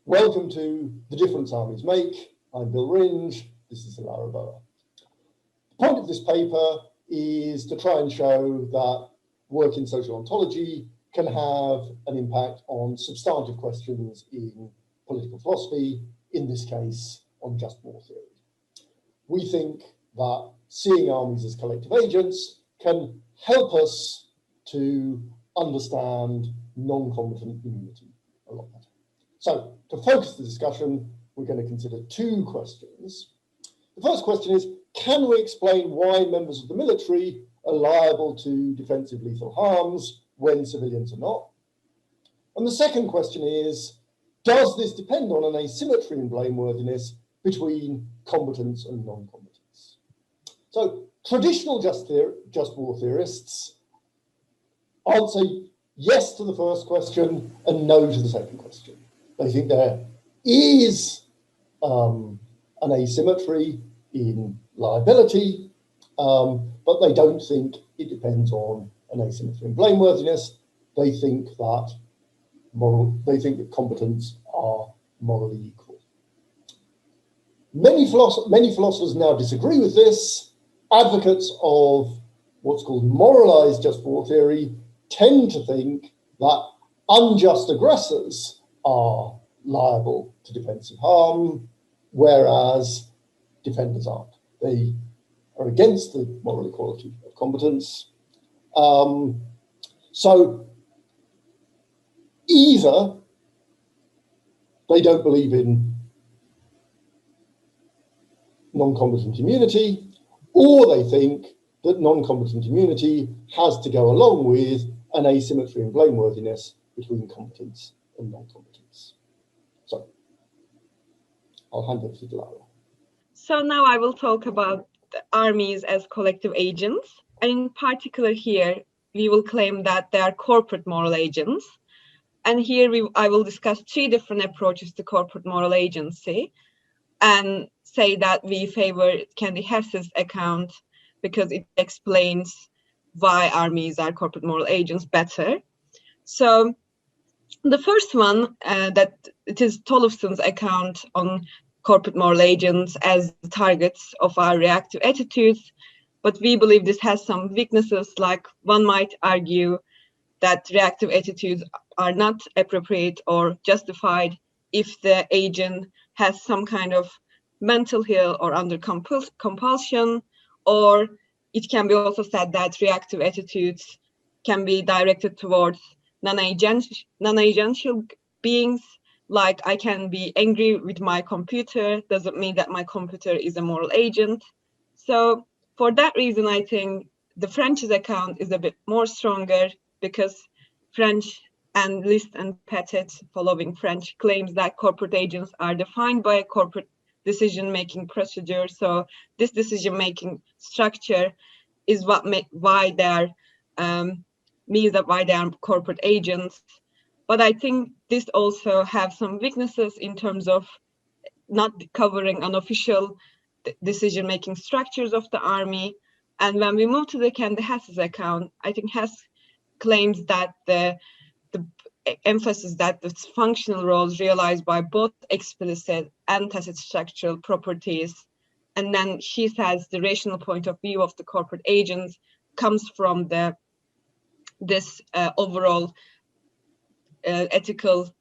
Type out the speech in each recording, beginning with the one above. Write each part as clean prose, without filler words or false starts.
Welcome to The Difference Armies Make. I'm Bill Wringe. This is Dilara Boğa. The point of this paper is to try and show that work in social ontology can have an impact on substantive questions in political philosophy, in this case, on just war theory. We think that seeing armies as collective agents can help us to understand non-combatant immunity a lot better. So, to focus the discussion, we're going to consider two questions. The first question is, can we explain why members of the military are liable to defensive lethal harms when civilians are not? And the second question is, does this depend on an asymmetry in blameworthiness between combatants and non-combatants? So, traditional just war theorists answer yes to the first question and no to the second question. They think there is an asymmetry in liability, but they don't think it depends on an asymmetry in blameworthiness. They think that combatants are morally equal. Many philosophers now disagree with this. Advocates of what's called moralized just war theory tend to think that unjust aggressors are liable to defensive harm, whereas defenders aren't. They are against the moral equality of combatants. So either they don't believe in non-combatant immunity, or they think that non-combatant immunity has to go along with an asymmetry in blameworthiness between combatants and non-combatants. So I'll hand it to Dilara. So now I will talk about the armies as collective agents. And in particular here, we will claim that they are corporate moral agents. And here I will discuss three different approaches to corporate moral agency and say that we favor Candy Hess's account because it explains why armies are corporate moral agents better. So the first one, that it is Tollefson's account on corporate moral agents as the targets of our reactive attitudes, but we believe this has some weaknesses, like one might argue that reactive attitudes are not appropriate or justified if the agent has some kind of mental ill or under compulsion, or it can be also said that reactive attitudes can be directed towards non-agential beings, like I can be angry with my computer, doesn't mean that my computer is a moral agent. So for that reason, I think the French's account is a bit more stronger, because French and List and Petit, following French, claims that corporate agents are defined by a corporate decision-making procedure. So this decision-making structure is what why they are means that why they are corporate agents. But I think this also have some weaknesses in terms of not covering unofficial decision-making structures of the army. And when we move to the Candy Hess's account, I think Hess claims that the emphasis that the functional roles realized by both explicit and tacit structural properties, and then she says the rational point of view of the corporate agents comes from this overall ethical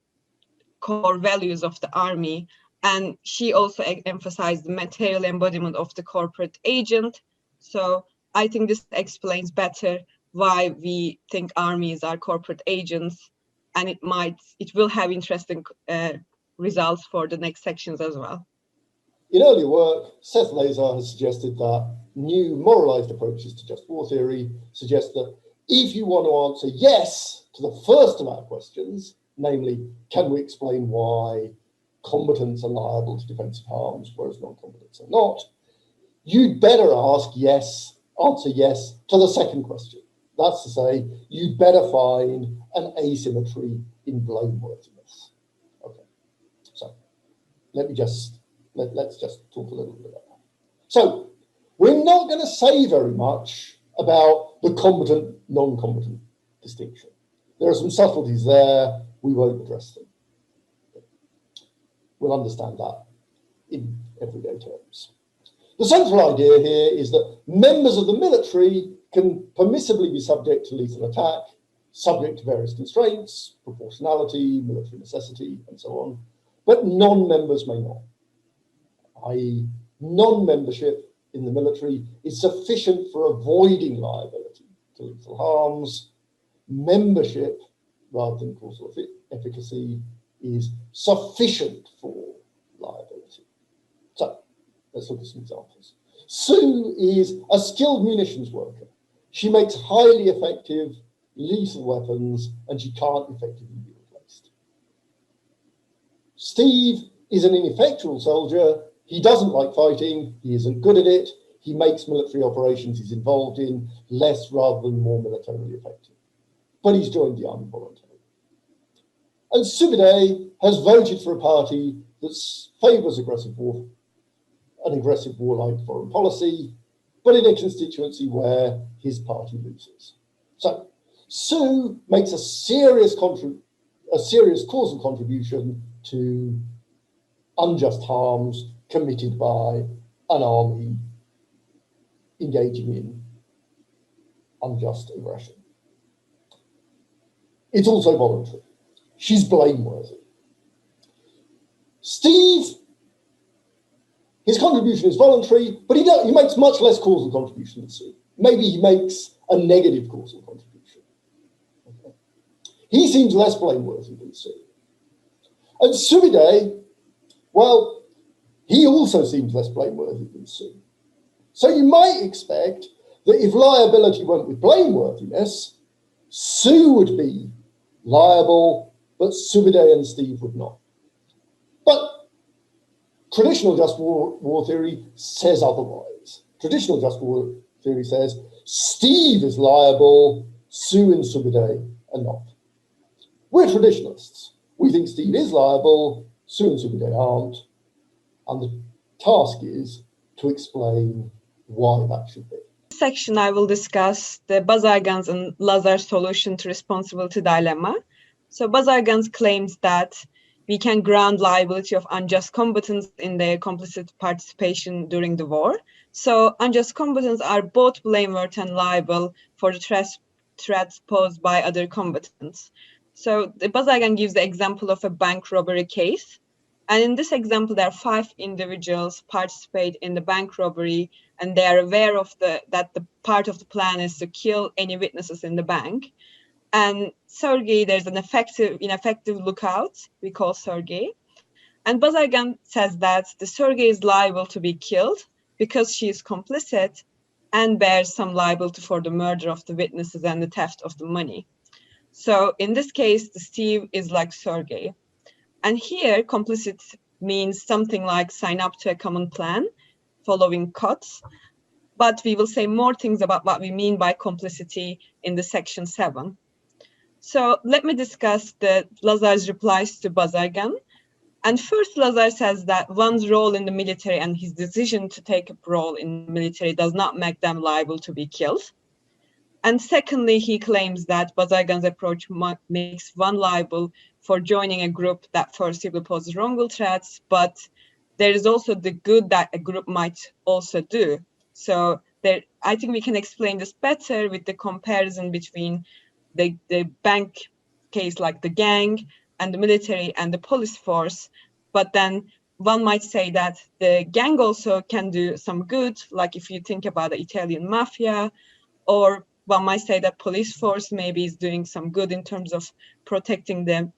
core values of the army. And she also emphasized the material embodiment of the corporate agent. So I think this explains better why we think armies are corporate agents, and it will have interesting results for the next sections as well. In earlier work, Seth Lazar has suggested that new moralized approaches to just war theory suggest that if you want to answer yes to the first of our questions, namely, can we explain why combatants are liable to defensive harms, whereas non-combatants are not, you'd better answer yes to the second question. That's to say, you'd better find an asymmetry in blameworthiness. Okay, so let's just talk a little bit about that. So we're not going to say very much about the combatant, non-combatant distinction. There are some subtleties there, we won't address them. We'll understand that in everyday terms. The central idea here is that members of the military can permissibly be subject to lethal attack, subject to various constraints, proportionality, military necessity, and so on, but non-members may not, i.e. non-membership in the military is sufficient for avoiding liability to lethal harms. Membership, rather than causal efficacy, is sufficient for liability. So let's look at some examples. Sue is a skilled munitions worker. She makes highly effective lethal weapons and she can't effectively be replaced. Steve is an ineffectual soldier. He doesn't like fighting. He isn't good at it. He makes military operations he's involved in less rather than more militarily effective. But he's joined the army voluntarily. And Subide has voted for a party that favours aggressive war, an aggressive warlike foreign policy, but in a constituency where his party loses. So Sue makes a serious causal contribution to unjust harms committed by an army engaging in unjust aggression. It's also voluntary. She's blameworthy. Steve, his contribution is voluntary, but he makes much less causal contribution than Sue. Maybe he makes a negative causal contribution. Okay. He seems less blameworthy than Sue. And Subide, well, he also seems less blameworthy than Sue. So you might expect that if liability went with blameworthiness, Sue would be liable, but Subide and Steve would not. But traditional just war theory says otherwise. Traditional just war theory says Steve is liable, Sue and Subide are not. We're traditionalists. We think Steve is liable, Sue and Subide aren't, and the task is to explain why that should be. In this section, I will discuss the Bazargan's and Lazar's solution to responsibility dilemma. So Bazargan's claims that we can ground liability of unjust combatants in their complicit participation during the war. So unjust combatants are both blameworthy and liable for the threats posed by other combatants. So the Bazargan gives the example of a bank robbery case. And in this example, there are 5 individuals participate in the bank robbery, and they are aware of that the part of the plan is to kill any witnesses in the bank. And Sergei, there's an ineffective lookout we call Sergei. And Bazargan says that the Sergei is liable to be killed because she is complicit and bears some liability for the murder of the witnesses and the theft of the money. So in this case, the Steve is like Sergei. And here, complicit means something like sign up to a common plan, following cuts. But we will say more things about what we mean by complicity in the section 7. So let me discuss the Lazar's replies to Bazargan. And first, Lazar says that one's role in the military and his decision to take a role in the military does not make them liable to be killed. And secondly, he claims that Bazargan's approach makes one liable for joining a group that foreseeably poses wrongful threats, but there is also the good that a group might also do. So I think we can explain this better with the comparison between the bank case, like the gang, and the military and the police force. But then one might say that the gang also can do some good, like if you think about the Italian mafia, or one might say that police force maybe is doing some good in terms of protecting the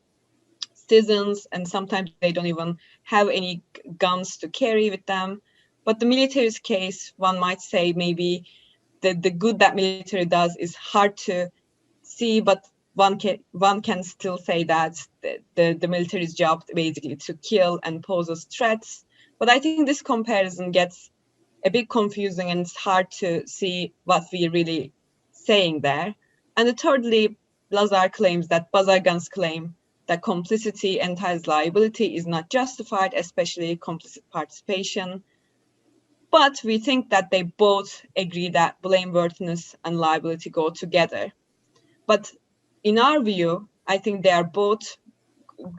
citizens, and sometimes they don't even have any guns to carry with them. But the military's case, one might say maybe the good that military does is hard to see, but one can still say that the military's job basically to kill and poses threats. But I think this comparison gets a bit confusing and it's hard to see what we're really saying there. And thirdly, Lazar claims that Bazargan's claim that complicity entails liability is not justified, especially complicit participation. But we think that they both agree that blameworthiness and liability go together. But in our view, I think they are both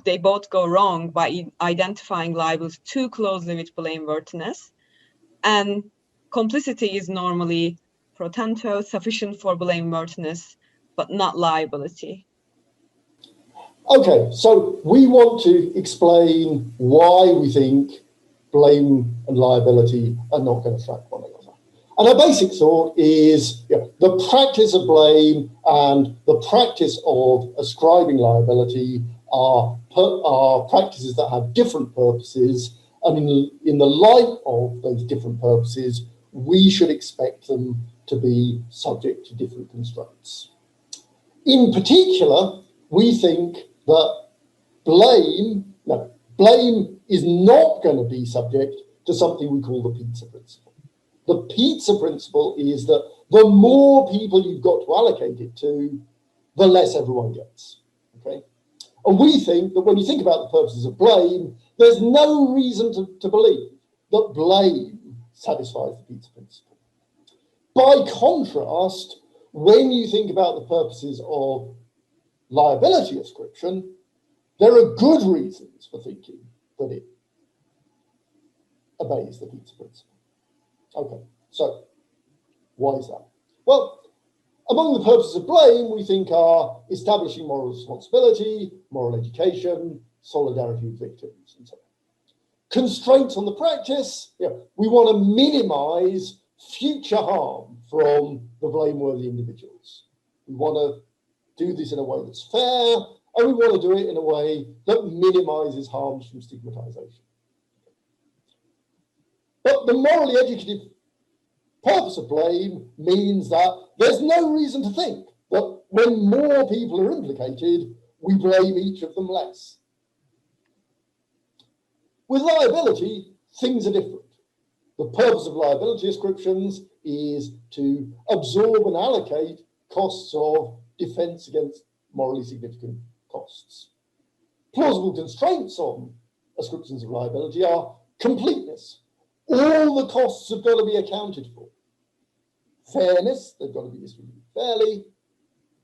they both go wrong by identifying liability too closely with blameworthiness. And complicity is normally pro tanto, sufficient for blameworthiness, but not liability. Okay, so we want to explain why we think blame and liability are not going to track one another. And our basic thought is the practice of blame and the practice of ascribing liability are practices that have different purposes, and in the light of those different purposes, we should expect them to be subject to different constraints. In particular, we think that blame is not going to be subject to something we call the pizza principle. The pizza principle is that the more people you've got to allocate it to, the less everyone gets. Okay? And we think that when you think about the purposes of blame, there's no reason to believe that blame satisfies the pizza principle. By contrast, when you think about the purposes of liability ascription, there are good reasons for thinking that it obeys the pizza principle. Okay, so why is that? Well, among the purposes of blame, we think are establishing moral responsibility, moral education, solidarity with victims, and so on. Constraints on the practice, we want to minimize future harm from the blameworthy individuals. We want to do this in a way that's fair, and we want to do it in a way that minimizes harms from stigmatization. But the morally educative purpose of blame means that there's no reason to think that when more people are implicated, we blame each of them less. With liability, things are different. The purpose of liability ascriptions is to absorb and allocate costs of defense against morally significant costs. Plausible constraints on ascriptions of liability are completeness. All the costs have got to be accounted for. Fairness, they've got to be distributed fairly.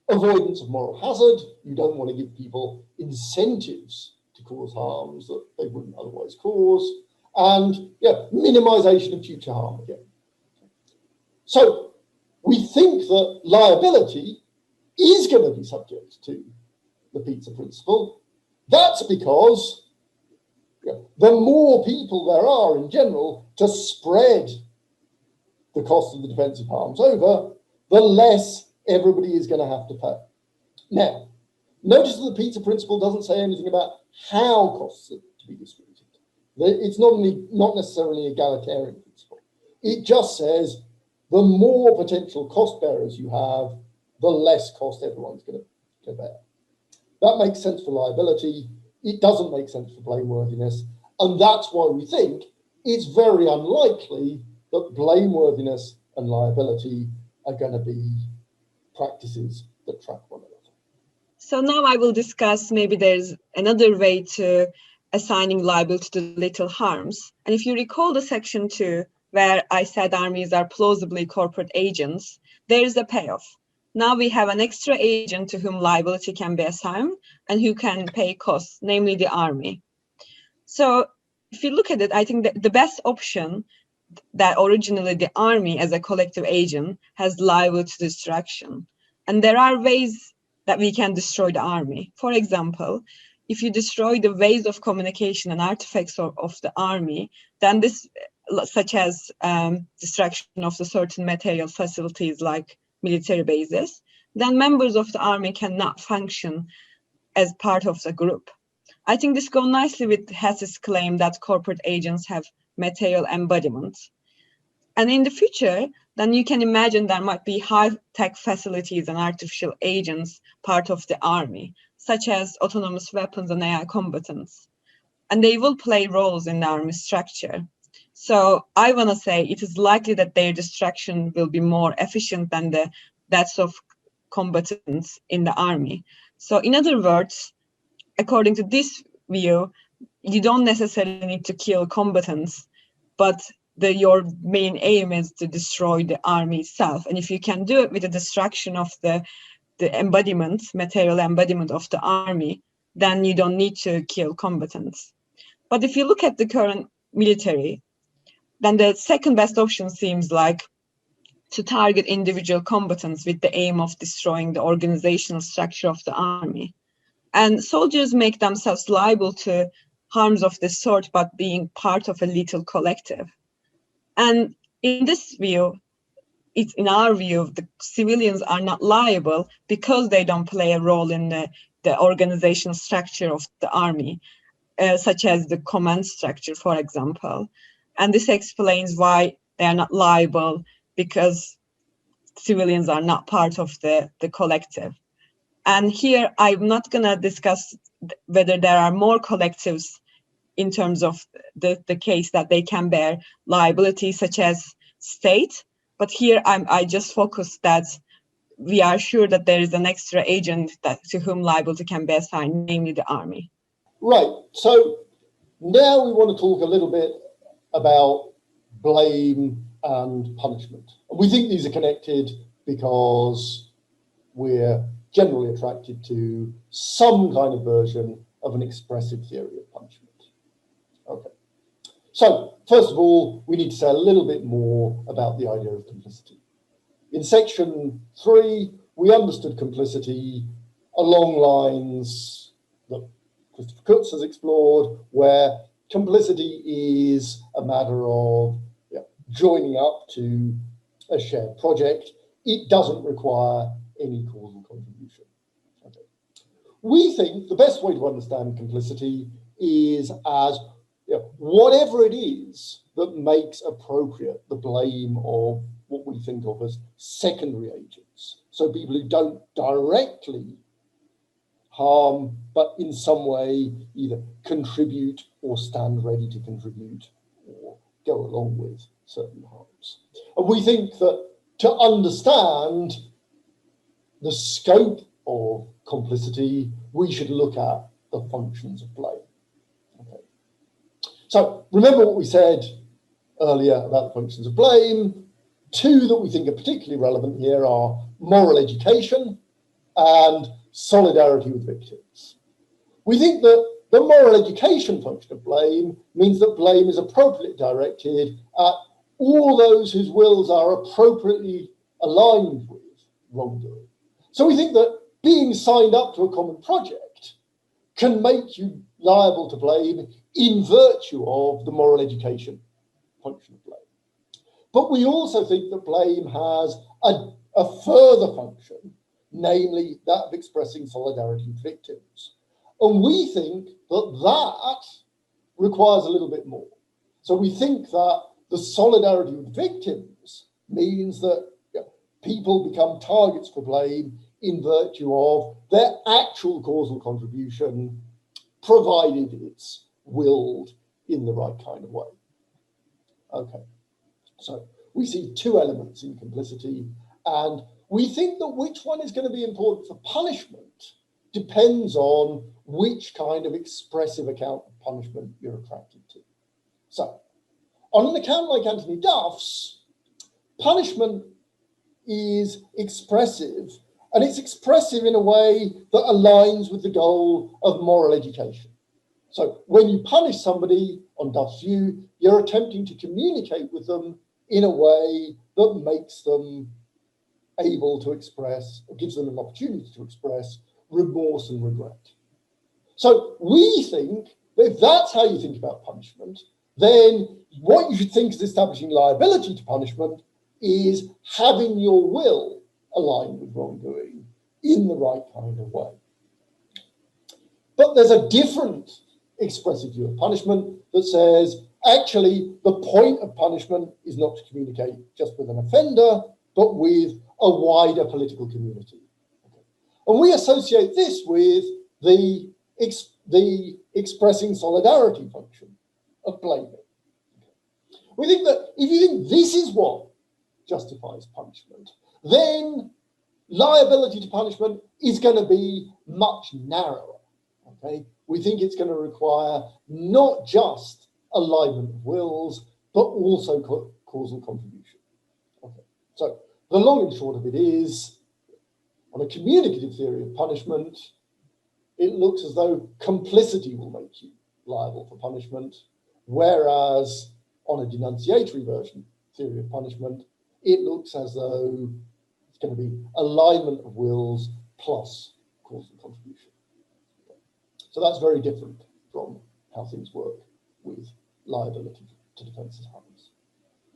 Avoidance of moral hazard, you don't want to give people incentives to cause harms that they wouldn't otherwise cause. And minimization of future harm again. So we think that liability is going to be subject to the pizza principle. That's because the more people there are in general to spread the cost of the defensive harms over, the less everybody is going to have to pay. Now, notice that the pizza principle doesn't say anything about how costs are to be distributed. It's not necessarily an egalitarian principle. It just says the more potential cost bearers you have, the less cost everyone's going to bear. That makes sense for liability. It doesn't make sense for blameworthiness. And that's why we think it's very unlikely that blameworthiness and liability are going to be practices that track one another. So now I will discuss maybe there's another way to assigning liability to little harms. And if you recall the section 2, where I said armies are plausibly corporate agents, there is a payoff. Now we have an extra agent to whom liability can be assigned and who can pay costs, namely the army. So if you look at it, I think that the best option that originally the army as a collective agent has liability to destruction. And there are ways that we can destroy the army. For example, if you destroy the ways of communication and artifacts of the army, then this, such as destruction of the certain material facilities like military bases, then members of the army cannot function as part of the group. I think this goes nicely with Hess's claim that corporate agents have material embodiment. And in the future, then you can imagine there might be high-tech facilities and artificial agents part of the army, such as autonomous weapons and AI combatants. And they will play roles in the army structure. So I want to say it is likely that their destruction will be more efficient than the deaths of combatants in the army. So in other words, according to this view, you don't necessarily need to kill combatants, but your main aim is to destroy the army itself. And if you can do it with the destruction of the embodiment, material embodiment of the army, then you don't need to kill combatants. But if you look at the current military, then the second best option seems like to target individual combatants with the aim of destroying the organizational structure of the army. And soldiers make themselves liable to harms of this sort, but being part of a lethal collective. And in this view, it's in our view, the civilians are not liable because they don't play a role in the organizational structure of the army, such as the command structure, for example. And this explains why they are not liable, because civilians are not part of the collective. And here, I'm not going to discuss whether there are more collectives in terms of the case that they can bear liability, such as state. But here, I just focus that we are sure that there is an extra agent to whom liability can be assigned, namely the army. Right. So now we want to talk a little bit about blame and punishment. We think these are connected because we're generally attracted to some kind of version of an expressive theory of punishment. Okay. So first of all, we need to say a little bit more about the idea of complicity. In section 3, we understood complicity along lines that Christopher Kutz has explored, where complicity is a matter of joining up to a shared project. It doesn't require any causal contribution. Okay. We think the best way to understand complicity is as whatever it is that makes appropriate the blame of what we think of as secondary agents. So people who don't directly harm, but in some way either contribute or stand ready to contribute or go along with certain harms. And we think that to understand the scope of complicity, we should look at the functions of blame. Okay. So remember what we said earlier about the functions of blame. 2 that we think are particularly relevant here are moral education and solidarity with victims. We think that the moral education function of blame means that blame is appropriately directed at all those whose wills are appropriately aligned with wrongdoing. So we think that being signed up to a common project can make you liable to blame in virtue of the moral education function of blame. But we also think that blame has a further function, namely that of expressing solidarity with victims. And we think that that requires a little bit more. So we think that the solidarity with victims means that people become targets for blame in virtue of their actual causal contribution, provided it's willed in the right kind of way. Okay, so we see 2 elements in complicity, and we think that which one is going to be important for punishment depends on which kind of expressive account of punishment you're attracted to. So, on an account like Anthony Duff's, punishment is expressive, and it's expressive in a way that aligns with the goal of moral education. So when you punish somebody, on Duff's view, you're attempting to communicate with them in a way that makes them able to express, or gives them an opportunity to express, remorse and regret. So we think that if that's how you think about punishment, then what you should think is establishing liability to punishment is having your will aligned with wrongdoing in the right kind of way. But there's a different expressive view of punishment that says, actually, the point of punishment is not to communicate just with an offender, but with a wider political community. Okay. And we associate this with the expressing solidarity function of blaming. Okay. We think that if you think this is what justifies punishment, then liability to punishment is going to be much narrower. Okay? We think it's going to require not just alignment of wills, but also causal contribution. Okay. So the long and short of it is, on a communicative theory of punishment, it looks as though complicity will make you liable for punishment, whereas on a denunciatory version theory of punishment, it looks as though it's going to be alignment of wills plus causal contribution. So that's very different from how things work with liability to defences.